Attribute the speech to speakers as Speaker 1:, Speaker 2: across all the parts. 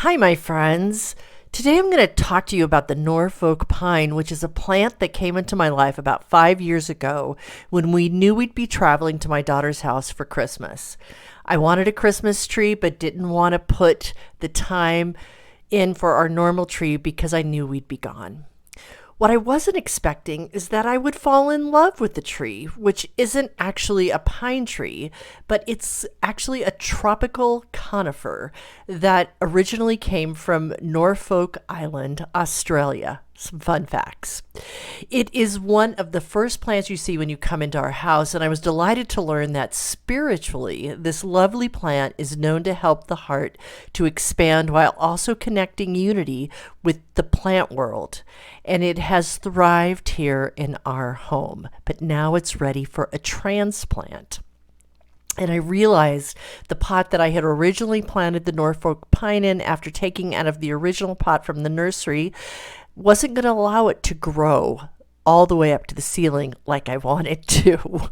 Speaker 1: Hi, my friends. Today I'm going to talk to you about the Norfolk Pine, which is a plant that came into my life about 5 years ago when we knew we'd be traveling to my daughter's house for Christmas. I wanted a Christmas tree, but didn't want to put the time in for our normal tree because I knew we'd be gone. What I wasn't expecting is that I would fall in love with the tree, which isn't actually a pine tree, but it's actually a tropical conifer that originally came from Norfolk Island, Australia. Some fun facts. It is one of the first plants you see when you come into our house, and I was delighted to learn that spiritually, this lovely plant is known to help the heart to expand while also connecting unity with the plant world. And it has thrived here in our home, but now it's ready for a transplant. And I realized the pot that I had originally planted the Norfolk Pine in after taking out of the original pot from the nursery wasn't going to allow it to grow all the way up to the ceiling like I wanted to.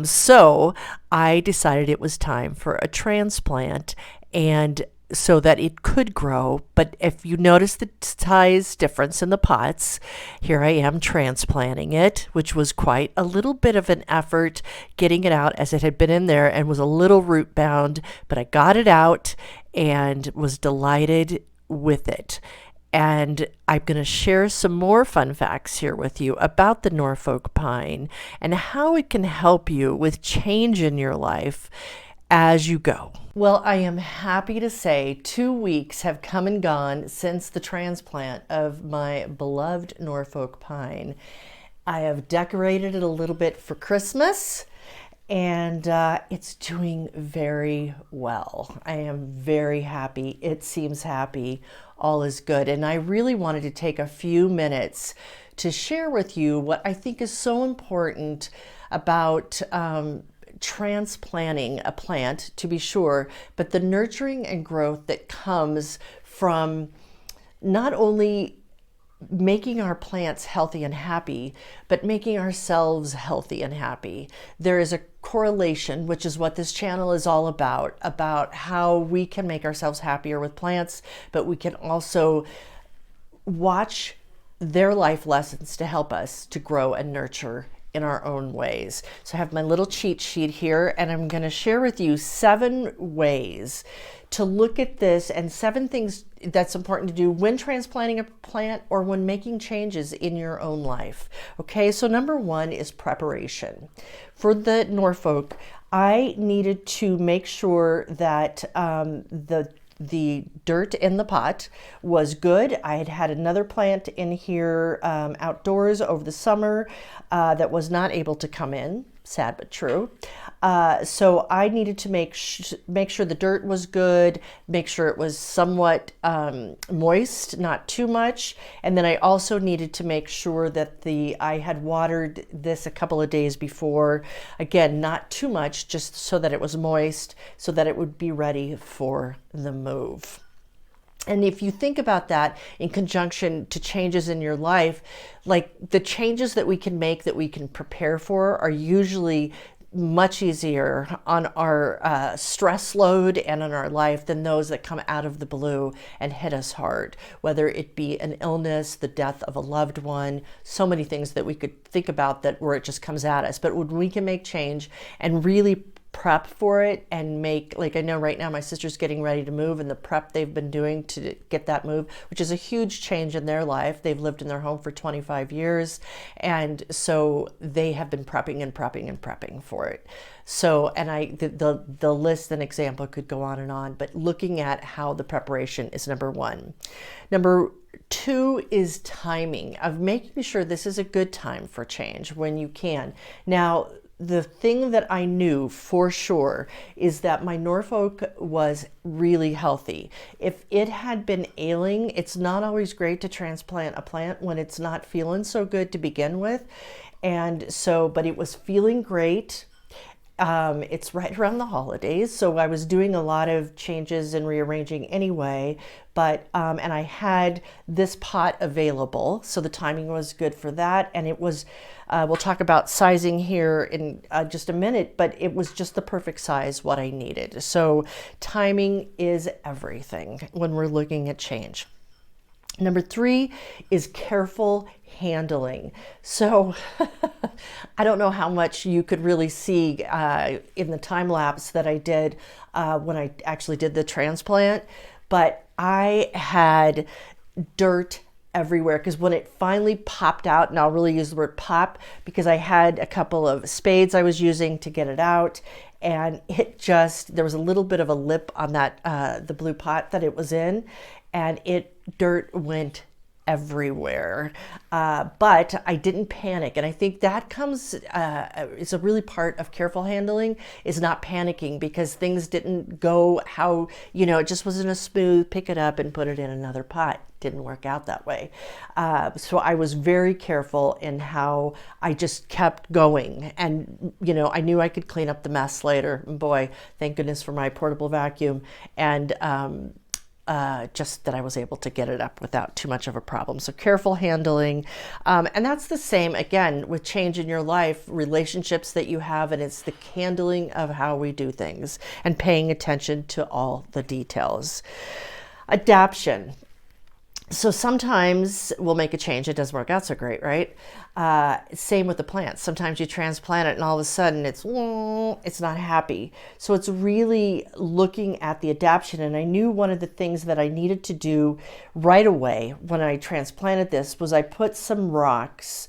Speaker 1: So I decided it was time for a transplant, and so that it could grow. But if you notice the size difference in the pots, here I am transplanting it, which was quite a little bit of an effort getting it out, as it had been in there and was a little root bound, but I got it out and was delighted with it. And I'm going to share some more fun facts here with you about the Norfolk Pine and how it can help you with change in your life as you go. Well, I am happy to say 2 weeks have come and gone since the transplant of my beloved Norfolk Pine. I have decorated it a little bit for Christmas, and it's doing very well. I am very happy. It seems happy. All is good. And I really wanted to take a few minutes to share with you what I think is so important about transplanting a plant, to be sure, but the nurturing and growth that comes from not only making our plants healthy and happy, but making ourselves healthy and happy. There is a correlation, which is what this channel is all about how we can make ourselves happier with plants, but we can also watch their life lessons to help us to grow and nurture in our own ways. So I have my little cheat sheet here, and I'm going to share with you 7 ways to look at this and 7 things that's important to do when transplanting a plant or when making changes in your own life. Okay, so number 1 is preparation. For the Norfolk, I needed to make sure that the dirt in the pot was good. I had had another plant in here outdoors over the summer that was not able to come in. Sad but true. So I needed to make sure the dirt was good, make sure it was somewhat moist, not too much. And then I also needed to make sure that I had watered this a couple of days before. Again, not too much, just so that it was moist, so that it would be ready for the move. And if you think about that in conjunction to changes in your life, like the changes that we can make, that we can prepare for, are usually much easier on our stress load and on our life than those that come out of the blue and hit us hard, whether it be an illness, the death of a loved one, so many things that we could think about that where it just comes at us. But when we can make change and really prep for it and make, like I know right now my sister's getting ready to move, and the prep they've been doing to get that move, which is a huge change in their life. They've lived in their home for 25 years, and so they have been prepping and prepping and prepping for it. So, and the list and example could go on, but looking at how the preparation is number 1. Number 2 is timing, of making sure this is a good time for change when you can. Now, the thing that I knew for sure is that my Norfolk was really healthy. If it had been ailing, it's not always great to transplant a plant when it's not feeling so good to begin with. And so, but it was feeling great. It's right around the holidays, so I was doing a lot of changes and rearranging anyway, but and I had this pot available, so the timing was good for that. And it was, we'll talk about sizing here in just a minute, but it was just the perfect size, what I needed. So timing is everything when we're looking at change. Number 3 is careful handling. So I don't know how much you could really see in the time lapse that I did when I actually did the transplant, but I had dirt everywhere because when it finally popped out, and I'll really use the word pop because I had a couple of spades I was using to get it out, and it just, there was a little bit of a lip on that the blue pot that it was in, and dirt went everywhere. But I didn't panic. And I think that comes, it's a really part of careful handling, is not panicking because things didn't go how, it just wasn't a smooth pick it up and put it in another pot. Didn't work out that way. So I was very careful in how I just kept going. And, I knew I could clean up the mess later. Boy, thank goodness for my portable vacuum. And, just that I was able to get it up without too much of a problem. So careful handling. And that's the same, again, with change in your life, relationships that you have, and it's the handling of how we do things and paying attention to all the details. Adaption. So sometimes we'll make a change. It doesn't work out so great, right? Same with the plants. Sometimes you transplant it and all of a sudden it's not happy. So it's really looking at the adaptation. And I knew one of the things that I needed to do right away when I transplanted this was I put some rocks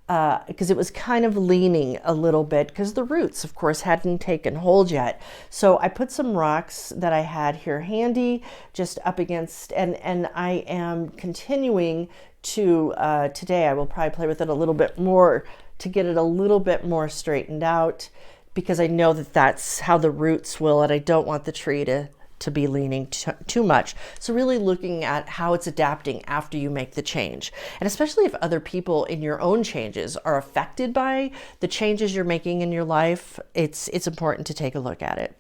Speaker 1: because it was kind of leaning a little bit because the roots, of course, hadn't taken hold yet. So I put some rocks that I had here handy just up against, and I am continuing to, today I will probably play with it a little bit more to get it a little bit more straightened out because I know that that's how the roots will, and I don't want the tree to be leaning too much. So really looking at how it's adapting after you make the change. And especially if other people in your own changes are affected by the changes you're making in your life, it's important to take a look at it.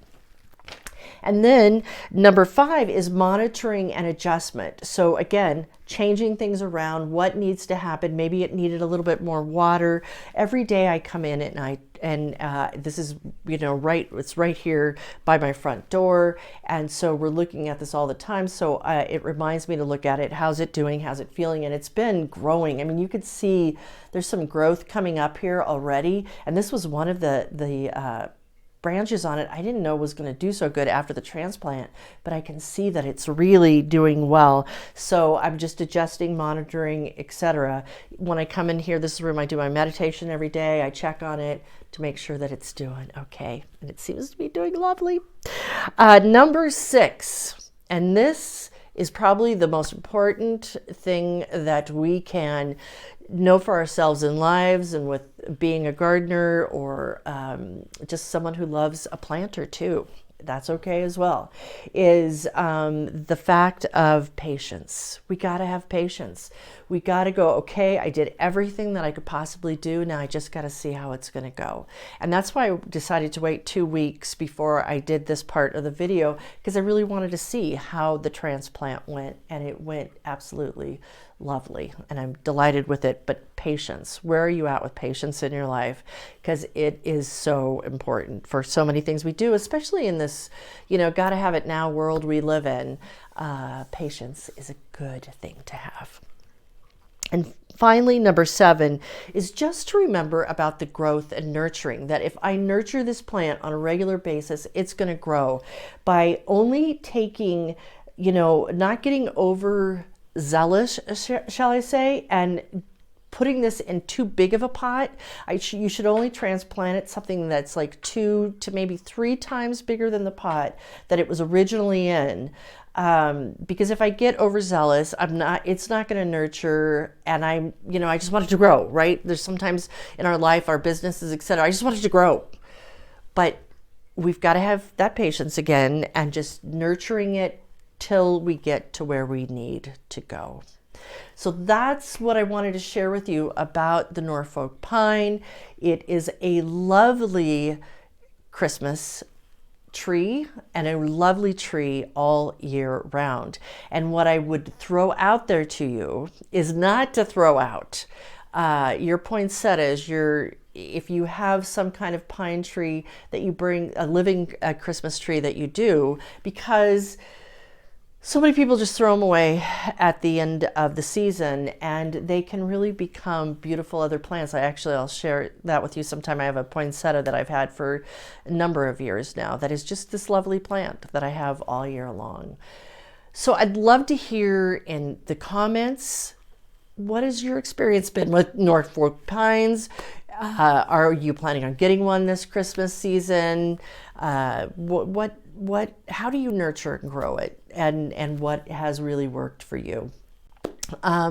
Speaker 1: And then number 5 is monitoring and adjustment. So again, changing things around, what needs to happen. Maybe it needed a little bit more water. Every day I come in at night, and this is, it's right here by my front door. And so we're looking at this all the time. So it reminds me to look at it. How's it doing? How's it feeling? And it's been growing. I mean, you could see there's some growth coming up here already. And this was one of the branches on it I didn't know was going to do so good after the transplant, but I can see that it's really doing well. So I'm just adjusting, monitoring, etc. When I come in here, this is the room I do my meditation every day. I check on it to make sure that it's doing okay, and it seems to be doing lovely. Number 6, and this is probably the most important thing that we can know for ourselves in lives and with being a gardener or just someone who loves a plant or two. That's okay as well, is the fact of patience. We got to have patience. We got to go, okay, I did everything that I could possibly do. Now I just got to see how it's going to go. And that's why I decided to wait 2 weeks before I did this part of the video, because I really wanted to see how the transplant went, and it went absolutely lovely, and I'm delighted with it. But patience, where are you at with patience in your life? Because it is so important for so many things we do, especially in this, gotta have it now world we live in. Patience is a good thing to have. And finally, number 7 is just to remember about the growth and nurturing, that if I nurture this plant on a regular basis, it's going to grow by only taking, not getting overzealous, shall I say, and putting this in too big of a pot. You should only transplant it something that's like 2 to maybe 3 times bigger than the pot that it was originally in. Because if I get overzealous, it's not going to nurture, and I just want it to grow, right? There's sometimes in our life, our businesses, etc. I just want it to grow, but we've got to have that patience again and just nurturing it till we get to where we need to go. So that's what I wanted to share with you about the Norfolk Pine. It is a lovely Christmas tree and a lovely tree all year round. And what I would throw out there to you is not to throw out your poinsettias, if you have some kind of pine tree that you bring, a living Christmas tree that you do, because so many people just throw them away at the end of the season, and they can really become beautiful other plants. I'll share that with you sometime. I have a poinsettia that I've had for a number of years now that is just this lovely plant that I have all year long. So I'd love to hear in the comments, what has your experience been with Norfolk Pines? Are you planning on getting one this Christmas season? How do you nurture and grow it? And what has really worked for you?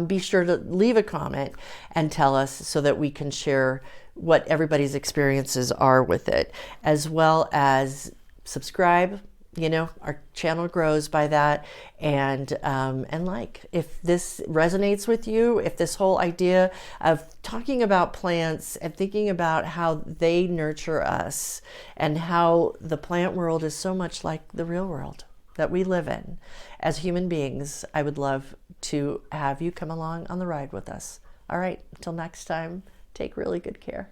Speaker 1: Be sure to leave a comment and tell us so that we can share what everybody's experiences are with it, as well as subscribe. You know, our channel grows by that, and like, if this resonates with you, if this whole idea of talking about plants and thinking about how they nurture us and how the plant world is so much like the real world that we live in as human beings, I would love to have you come along on the ride with us. All right, until next time, take really good care.